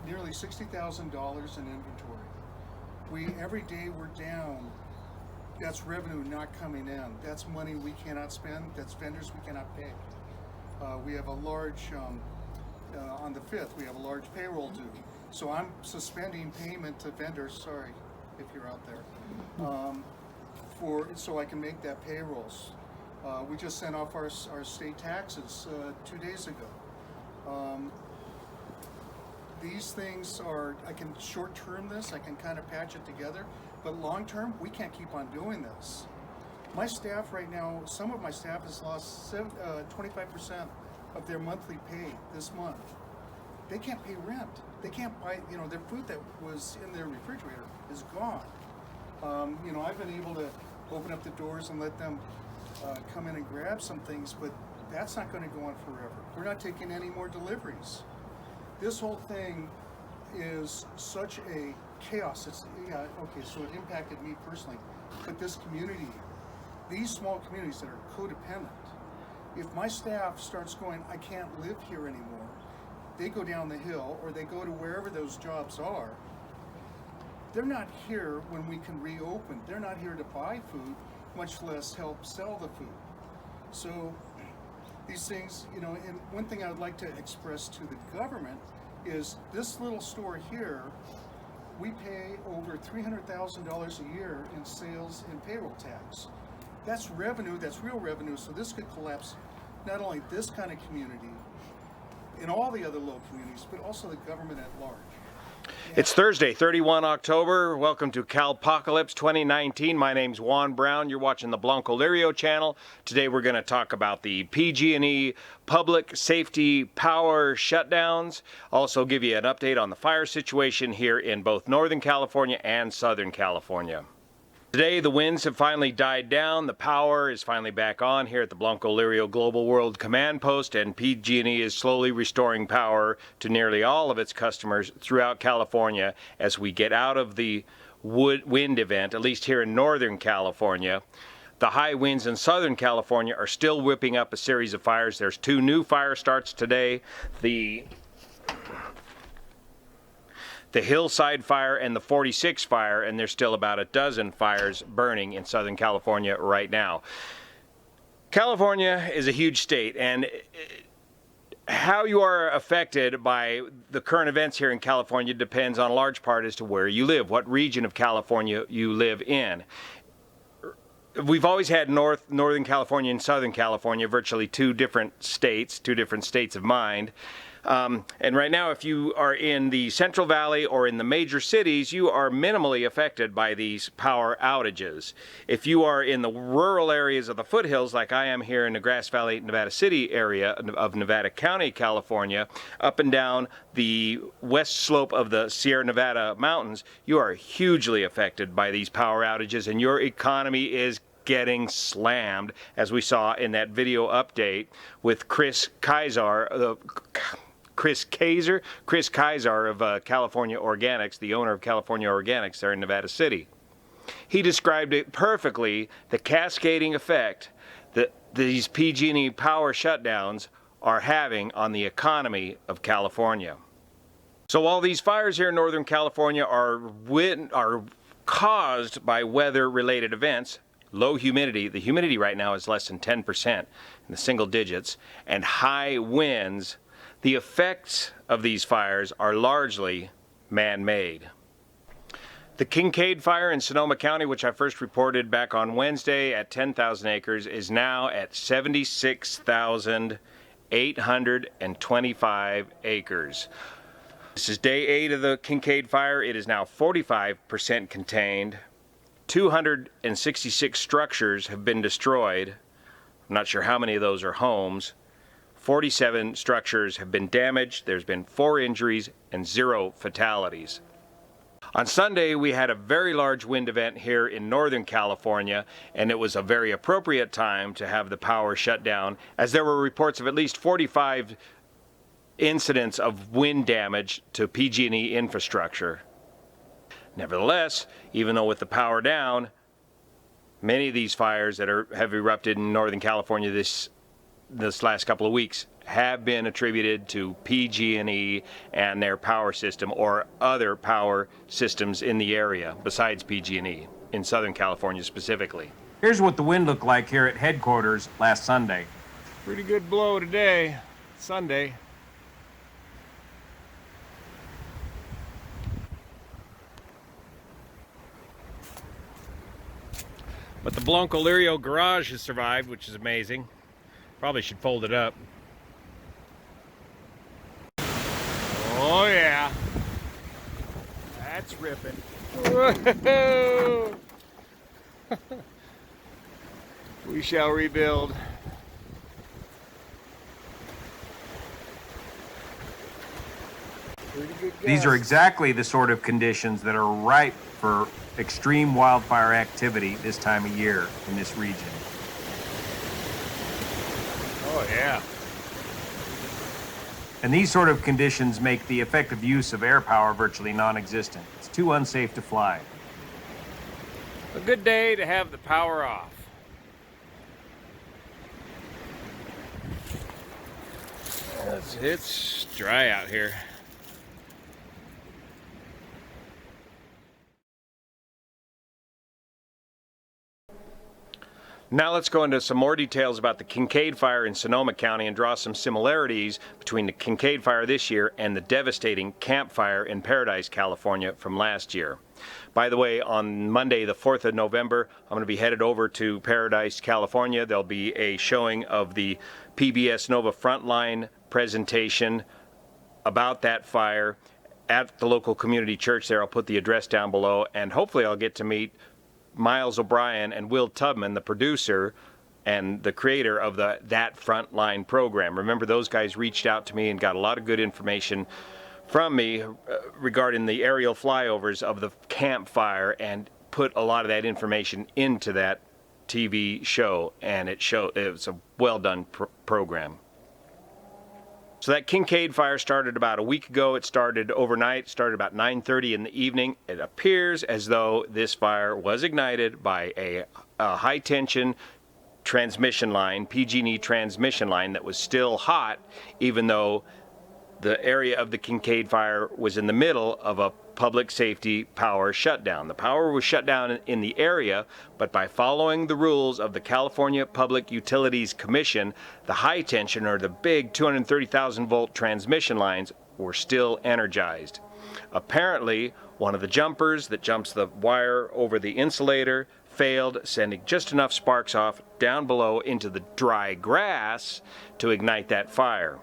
Nearly $60,000 in inventory. Every day we're down, that's revenue not coming in. That's money we cannot spend, that's vendors we cannot pay. We have a large, on the 5th, we have a large payroll due. So I'm suspending payment to vendors, sorry if you're out there, so I can make that payrolls. We just sent off our state taxes 2 days ago. These things are, I can short-term this, I can kind of patch it together, but long-term, we can't keep on doing this. My staff right now, some of my staff has lost 25% of their monthly pay this month. They can't pay rent. They can't buy, their food that was in their refrigerator is gone. I've been able to open up the doors and let them come in and grab some things, but that's not going to go on forever. We're not taking any more deliveries. This whole thing is such a chaos. So it impacted me personally, but this community, these small communities that are codependent, if my staff starts going, I can't live here anymore, they go down the hill or they go to wherever those jobs are. They're not here when we can reopen. They're not here to buy food, much less help sell the food. So these things, and one thing I would like to express to the government is this little store here, we pay over $300,000 a year in sales and payroll tax. That's revenue, that's real revenue, so this could collapse not only this kind of community, in all the other low communities, but also the government at large. It's Thursday, 31 October. Welcome to Calpocalypse 2019. My name's Juan Brown. You're watching the Blancolirio channel. Today we're going to talk about the PG&E public safety power shutdowns. Also give you an update on the fire situation here in both Northern California and Southern California. Today the winds have finally died down, the power is finally back on here at the Blancolirio Global World Command Post, and PG&E is slowly restoring power to nearly all of its customers throughout California as we get out of the wind event, at least here in Northern California. The high winds in Southern California are still whipping up a series of fires. There's 2 new fire starts today. The Hillside Fire and the 46 Fire, and there's still about a dozen fires burning in Southern California right now. California is a huge state, and how you are affected by the current events here in California depends on a large part as to where you live, what region of California you live in. We've always had Northern California and Southern California, virtually two different states of mind. And right now, if you are in the Central Valley or in the major cities, you are minimally affected by these power outages. If you are in the rural areas of the foothills, like I am here in the Grass Valley, Nevada City area of Nevada County, California, up and down the west slope of the Sierra Nevada mountains, you are hugely affected by these power outages, and your economy is getting slammed, as we saw in that video update with Chris Kaiser of California Organics, the owner of California Organics there in Nevada City. He described it perfectly, the cascading effect that these PG&E power shutdowns are having on the economy of California. So while these fires here in Northern California are caused by weather-related events, low humidity, the humidity right now is less than 10% in the single digits, and high winds, the effects of these fires are largely man-made. The Kincade Fire in Sonoma County, which I first reported back on Wednesday at 10,000 acres, is now at 76,825 acres. This is day 8 of the Kincade Fire. It is now 45% contained. 266 structures have been destroyed. I'm not sure how many of those are homes. 47 structures have been damaged. There's been 4 injuries and 0 fatalities. On Sunday, we had a very large wind event here in Northern California, and it was a very appropriate time to have the power shut down, as there were reports of at least 45 incidents of wind damage to PG&E infrastructure. Nevertheless, even though with the power down, many of these fires that have erupted in Northern California this last couple of weeks have been attributed to PG&E and their power system or other power systems in the area besides PG&E, in Southern California specifically. Here's what the wind looked like here at headquarters last Sunday. Pretty good blow today, Sunday. But the Blancolirio garage has survived, which is amazing. Probably should fold it up. Oh yeah, that's ripping. Whoa. We shall rebuild. These are exactly the sort of conditions that are ripe for extreme wildfire activity this time of year in this region. Oh yeah. And these sort of conditions make the effective use of air power virtually non-existent. It's too unsafe to fly. A good day to have the power off. It's dry out here. Now let's go into some more details about the Kincade Fire in Sonoma County and draw some similarities between the Kincade Fire this year and the devastating Camp Fire in Paradise, California from last year. By the way, on Monday, the 4th of November, I'm going to be headed over to Paradise, California. There'll be a showing of the PBS Nova Frontline presentation about that fire at the local community church there. I'll put the address down below, and hopefully I'll get to meet Miles O'Brien and Will Tubman, the producer and the creator of That Frontline program. Remember, those guys reached out to me and got a lot of good information from me regarding the aerial flyovers of the Camp Fire, and put a lot of that information into that TV show, and it was a well done program. So that Kincade Fire started about a week ago. It started overnight, started about 9:30 in the evening. It appears as though this fire was ignited by a high tension transmission line, PG&E transmission line, that was still hot, even though the area of the Kincade Fire was in the middle of a public safety power shutdown. The power was shut down in the area, but by following the rules of the California Public Utilities Commission, the high tension, or the big 230,000 volt transmission lines, were still energized. Apparently, one of the jumpers that jumps the wire over the insulator failed, sending just enough sparks off down below into the dry grass to ignite that fire.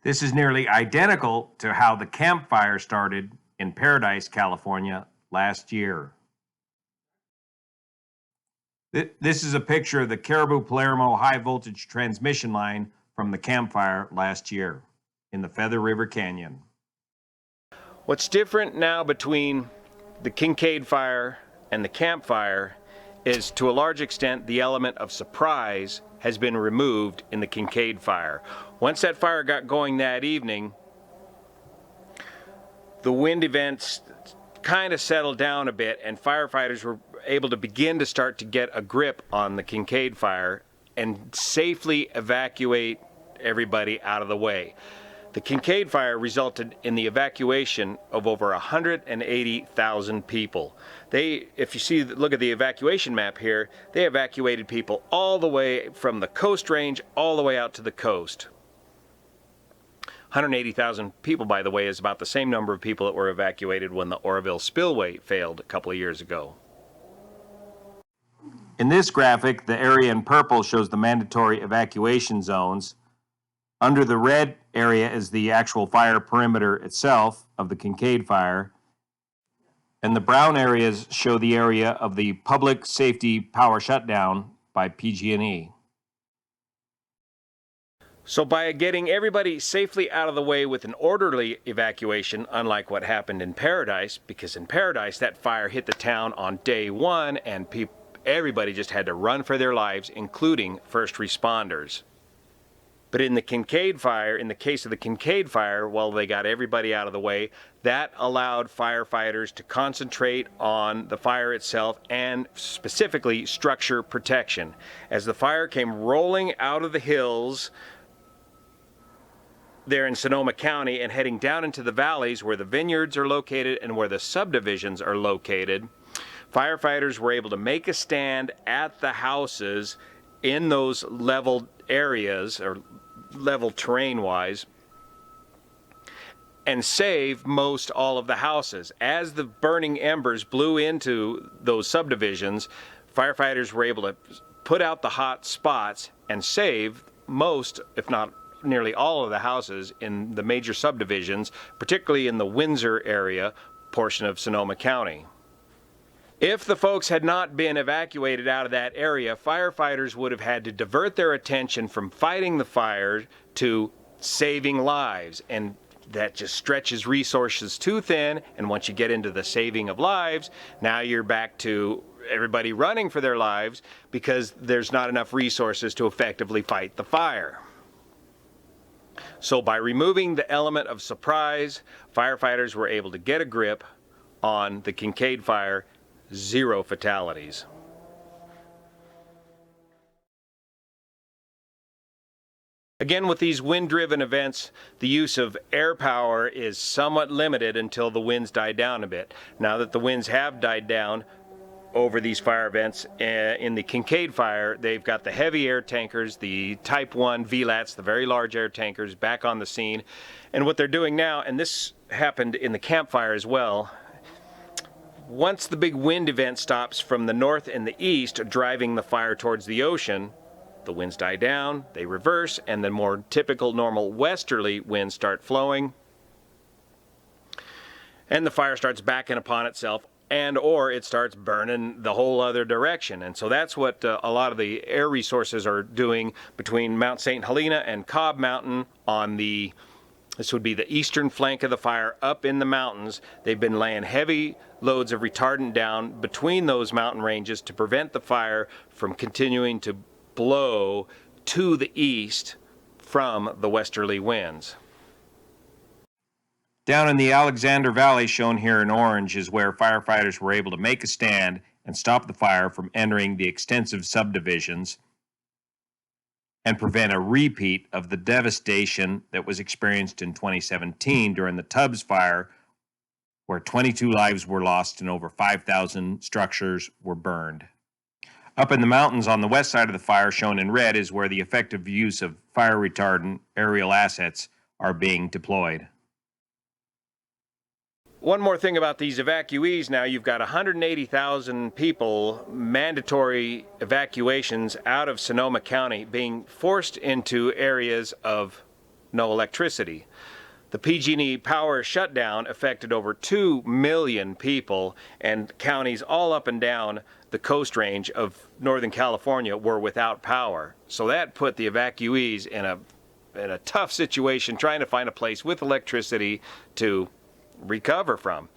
This is nearly identical to how the Camp Fire started in Paradise, California last year. This is a picture of the Caribou Palermo high voltage transmission line from the Camp Fire last year in the Feather River Canyon. What's different now between the Kincade Fire and the Camp Fire is, to a large extent, the element of surprise has been removed in the Kincade Fire. Once that fire got going that evening, the wind events kind of settled down a bit, and firefighters were able to begin to start to get a grip on the Kincade Fire and safely evacuate everybody out of the way. The Kincade Fire resulted in the evacuation of over 180,000 people. If you look at the evacuation map here, they evacuated people all the way from the Coast Range all the way out to the coast. 180,000 people, by the way, is about the same number of people that were evacuated when the Oroville spillway failed a couple of years ago. In this graphic, the area in purple shows the mandatory evacuation zones. Under the red area is the actual fire perimeter itself of the Kincaid Fire. And the brown areas show the area of the public safety power shutdown by PG&E. So by getting everybody safely out of the way with an orderly evacuation, unlike what happened in Paradise, because in Paradise that fire hit the town on day one and everybody just had to run for their lives, including first responders. But in the Kincaid Fire, in the case of the Kincaid Fire, while they got everybody out of the way, that allowed firefighters to concentrate on the fire itself and specifically structure protection. As the fire came rolling out of the hills there in Sonoma County and heading down into the valleys where the vineyards are located and where the subdivisions are located, firefighters were able to make a stand at the houses in those leveled areas, or level terrain-wise, and save most all of the houses. As the burning embers blew into those subdivisions, firefighters were able to put out the hot spots and save most, if not nearly all, of the houses in the major subdivisions, particularly in the Windsor area portion of Sonoma County. If the folks had not been evacuated out of that area, firefighters would have had to divert their attention from fighting the fire to saving lives, and that just stretches resources too thin. And once you get into the saving of lives, now you're back to everybody running for their lives because there's not enough resources to effectively fight the fire. So by removing the element of surprise, firefighters were able to get a grip on the Kincaid Fire. 0 fatalities. Again, with these wind-driven events, the use of air power is somewhat limited until the winds die down a bit. Now that the winds have died down over these fire events, in the Kincaid Fire, they've got the heavy air tankers, the Type 1 VLATs, the very large air tankers, back on the scene. And what they're doing now, and this happened in the Camp Fire as well, once the big wind event stops from the north and the east, driving the fire towards the ocean, the winds die down, they reverse, and the more typical normal westerly winds start flowing, and the fire starts backing upon itself, and or it starts burning the whole other direction. And so that's what a lot of the air resources are doing between Mount St. Helena and Cobb Mountain on the, this would be the eastern flank of the fire up in the mountains. They've been laying heavy loads of retardant down between those mountain ranges to prevent the fire from continuing to blow to the east from the westerly winds. Down in the Alexander Valley, shown here in orange, is where firefighters were able to make a stand and stop the fire from entering the extensive subdivisions and prevent a repeat of the devastation that was experienced in 2017 during the Tubbs Fire, where 22 lives were lost and over 5,000 structures were burned. Up in the mountains on the west side of the fire, shown in red, is where the effective use of fire retardant aerial assets are being deployed. One more thing about these evacuees now, you've got 180,000 people, mandatory evacuations out of Sonoma County being forced into areas of no electricity. The PG&E power shutdown affected over 2 million people, and counties all up and down the coast range of Northern California were without power. So that put the evacuees in a tough situation, trying to find a place with electricity to recover from.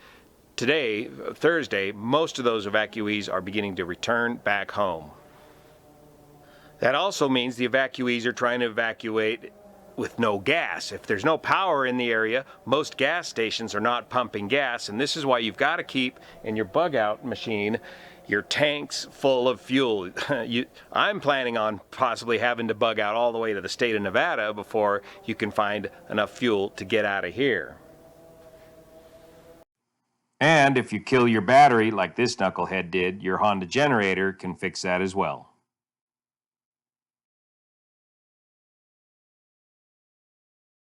Today, Thursday, most of those evacuees are beginning to return back home. That also means the evacuees are trying to evacuate with no gas. If there's no power in the area, most gas stations are not pumping gas, and this is why you've got to keep in your bug out machine your tanks full of fuel. I'm planning on possibly having to bug out all the way to the state of Nevada before you can find enough fuel to get out of here. And if you kill your battery like this knucklehead did, your Honda generator can fix that as well.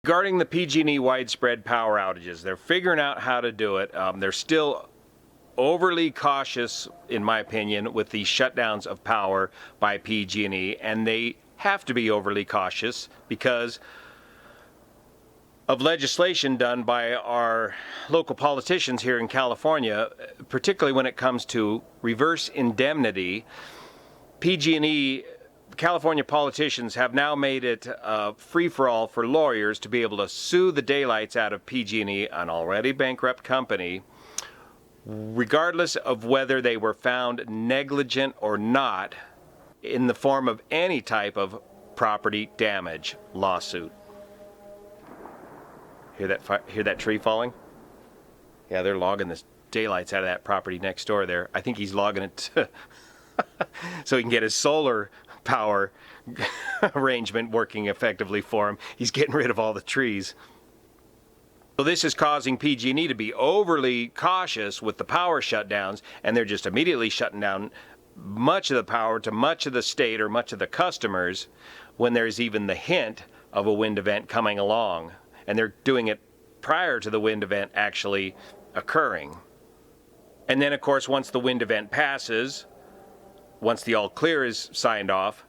Regarding the PG&E widespread power outages, they're figuring out how to do it. They're still overly cautious, in my opinion, with the shutdowns of power by PG&E, and they have to be overly cautious because of legislation done by our local politicians here in California, particularly when it comes to reverse indemnity. PG&E, California politicians have now made it a free-for-all for lawyers to be able to sue the daylights out of PG&E, an already bankrupt company, regardless of whether they were found negligent or not in the form of any type of property damage lawsuit. Hear that tree falling? Yeah, they're logging the daylights out of that property next door there. I think he's logging it so he can get his solar power arrangement working effectively for him. He's getting rid of all the trees. So this is causing PG&E to be overly cautious with the power shutdowns, and they're just immediately shutting down much of the power to much of the state or much of the customers when there's even the hint of a wind event coming along. And they're doing it prior to the wind event actually occurring. And then, of course, once the wind event passes, once the all clear is signed off,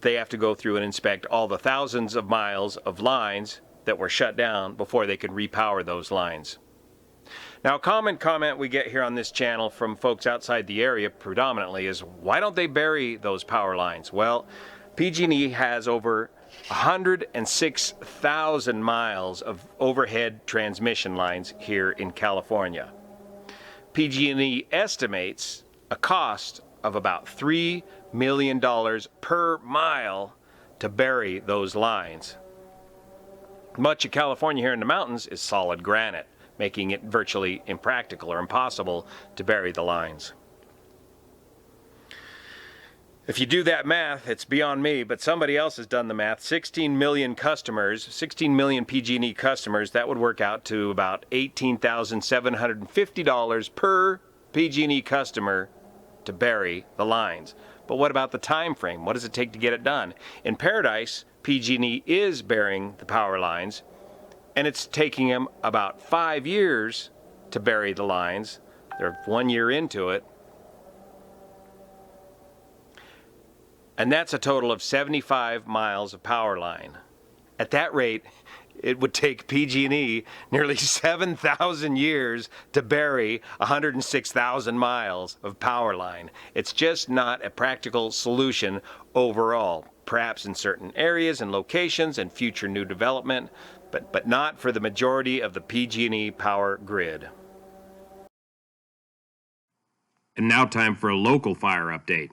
they have to go through and inspect all the thousands of miles of lines that were shut down before they could repower those lines. Now, a common comment we get here on this channel from folks outside the area predominantly is, why don't they bury those power lines? Well, PG&E has over 106,000 miles of overhead transmission lines here in California. PG&E estimates a cost of about $3 million per mile to bury those lines. Much of California here in the mountains is solid granite, making it virtually impractical or impossible to bury the lines. If you do that math, it's beyond me, but somebody else has done the math. 16 million customers, 16 million PG&E customers, that would work out to about $18,750 per PG&E customer to bury the lines. But what about the time frame? What does it take to get it done? In Paradise, PG&E is burying the power lines, and it's taking them about 5 years to bury the lines. They're 1 year into it. And that's a total of 75 miles of power line. At that rate, it would take PG&E nearly 7,000 years to bury 106,000 miles of power line. It's just not a practical solution overall. Perhaps in certain areas and locations and future new development, but not for the majority of the PG&E power grid. And now time for a local fire update.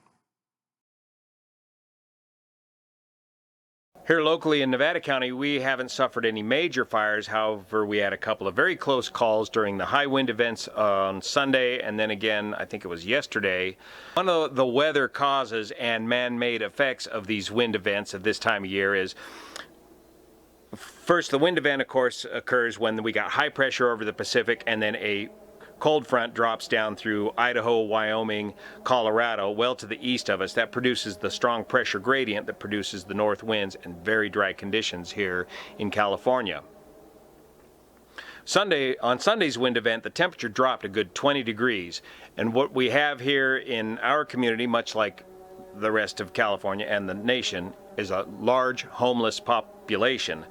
Here locally in Nevada County, we haven't suffered any major fires. However, we had a couple of very close calls during the high wind events on Sunday, and then again, I think it was yesterday. One of the weather causes and man-made effects of these wind events at this time of year is, first, the wind event, of course, occurs when we got high pressure over the Pacific, and then a cold front drops down through Idaho, Wyoming, Colorado, well to the east of us. That produces the strong pressure gradient that produces the north winds and very dry conditions here in California. On Sunday's wind event, the temperature dropped a good 20 degrees. And what we have here in our community, much like the rest of California and the nation, is a large homeless population.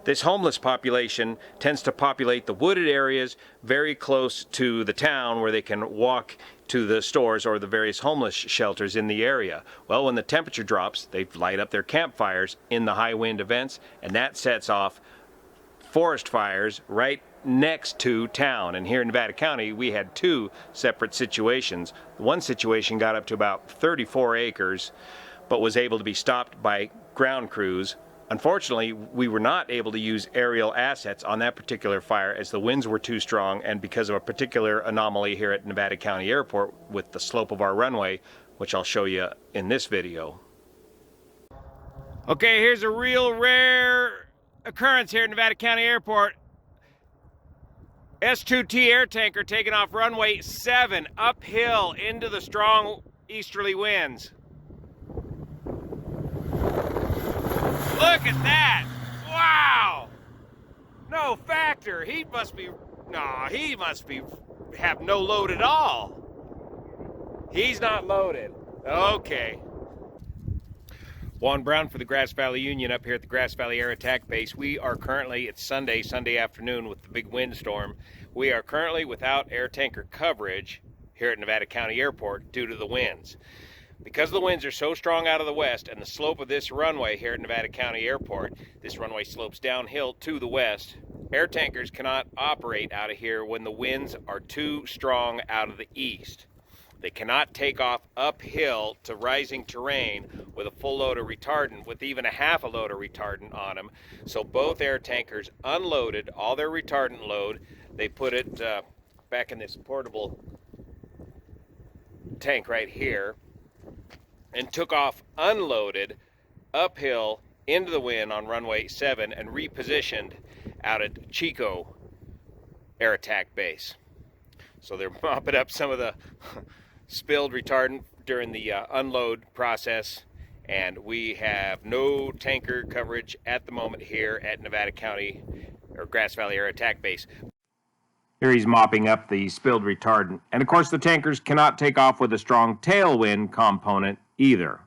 This homeless population tends to populate the wooded areas very close to the town where they can walk to the stores or the various homeless shelters in the area. Well, when the temperature drops, they light up their campfires in the high wind events, and that sets off forest fires right next to town. And here in Nevada County, we had two separate situations. One situation got up to about 34 acres, but was able to be stopped by ground crews. Unfortunately, we were not able to use aerial assets on that particular fire as the winds were too strong and because of a particular anomaly here at Nevada County Airport with the slope of our runway, which I'll show you in this video. Okay, here's a real rare occurrence here at Nevada County Airport. S2T air tanker taking off runway 7 uphill into the strong easterly winds. Look at that! Wow! No factor. He must be have no load at all. He's not loaded. Okay. Juan Brown for the Grass Valley Union up here at the Grass Valley Air Attack Base. We are currently, it's Sunday afternoon with the big windstorm. We are currently without air tanker coverage here at Nevada County Airport due to the winds. Because the winds are so strong out of the west and the slope of this runway here at Nevada County Airport, this runway slopes downhill to the west. Air tankers cannot operate out of here when the winds are too strong out of the east. They cannot take off uphill to rising terrain with a full load of retardant, with even a half a load of retardant on them. So both air tankers unloaded all their retardant load. They put it back in this portable tank right here and took off unloaded uphill into the wind on runway 7 and repositioned out at Chico Air Attack Base. So they're mopping up some of the spilled retardant during the unload process, and we have no tanker coverage at the moment here at Nevada County or Grass Valley Air Attack Base. Here he's mopping up the spilled retardant. And of course, the tankers cannot take off with a strong tailwind component either.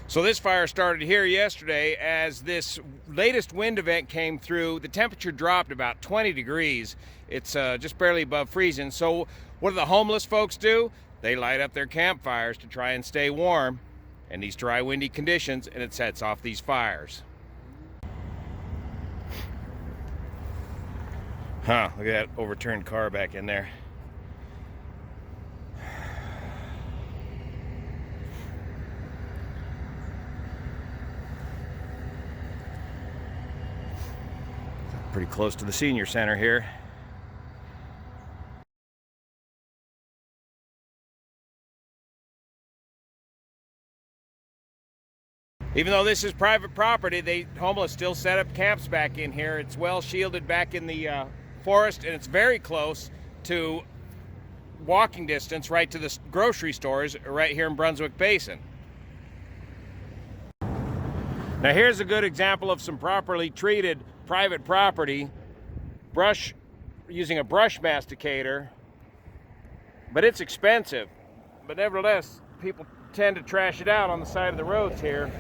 So this fire started here yesterday. As this latest wind event came through, the temperature dropped about 20 degrees. It's just barely above freezing. So what do the homeless folks do? They light up their campfires to try and stay warm in these dry, windy conditions, and it sets off these fires. Huh, look at that overturned car back in there. Pretty close to the senior center here. Even though this is private property, the homeless still set up camps back in here. It's well shielded back in the forest, and it's very close to walking distance right to the grocery stores right here in Brunswick Basin. Now here's a good example of some properly treated private property, using a brush masticator, but it's expensive. But nevertheless, people tend to trash it out on the side of the roads here.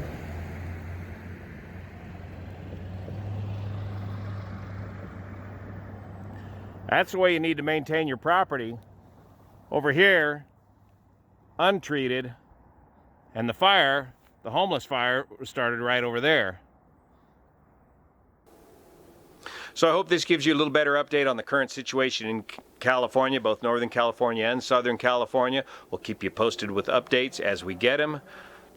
That's the way you need to maintain your property. Over here, untreated, and the fire, the homeless fire, started right over there. So I hope this gives you a little better update on the current situation in California, both Northern California and Southern California. We'll keep you posted with updates as we get them.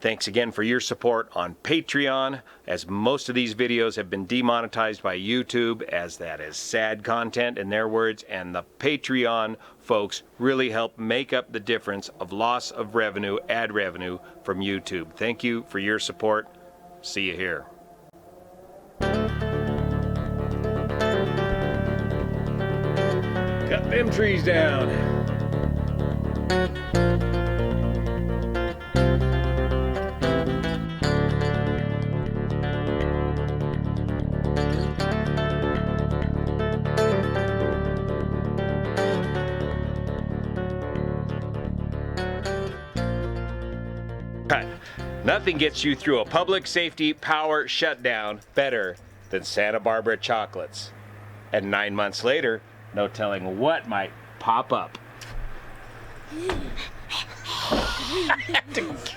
Thanks again for your support on Patreon, as most of these videos have been demonetized by YouTube, as that is sad content in their words, and the Patreon folks really help make up the difference of loss of revenue, ad revenue from YouTube. Thank you for your support. See you here. Cut them trees down. Nothing gets you through a public safety power shutdown better than Santa Barbara chocolates. And 9 months later, no telling what might pop up. 9 months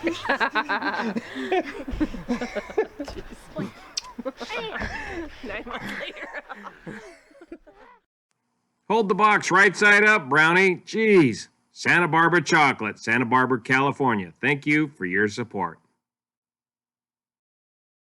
later. Hold the box right side up, Brownie. Jeez. Santa Barbara chocolate, Santa Barbara, California. Thank you for your support.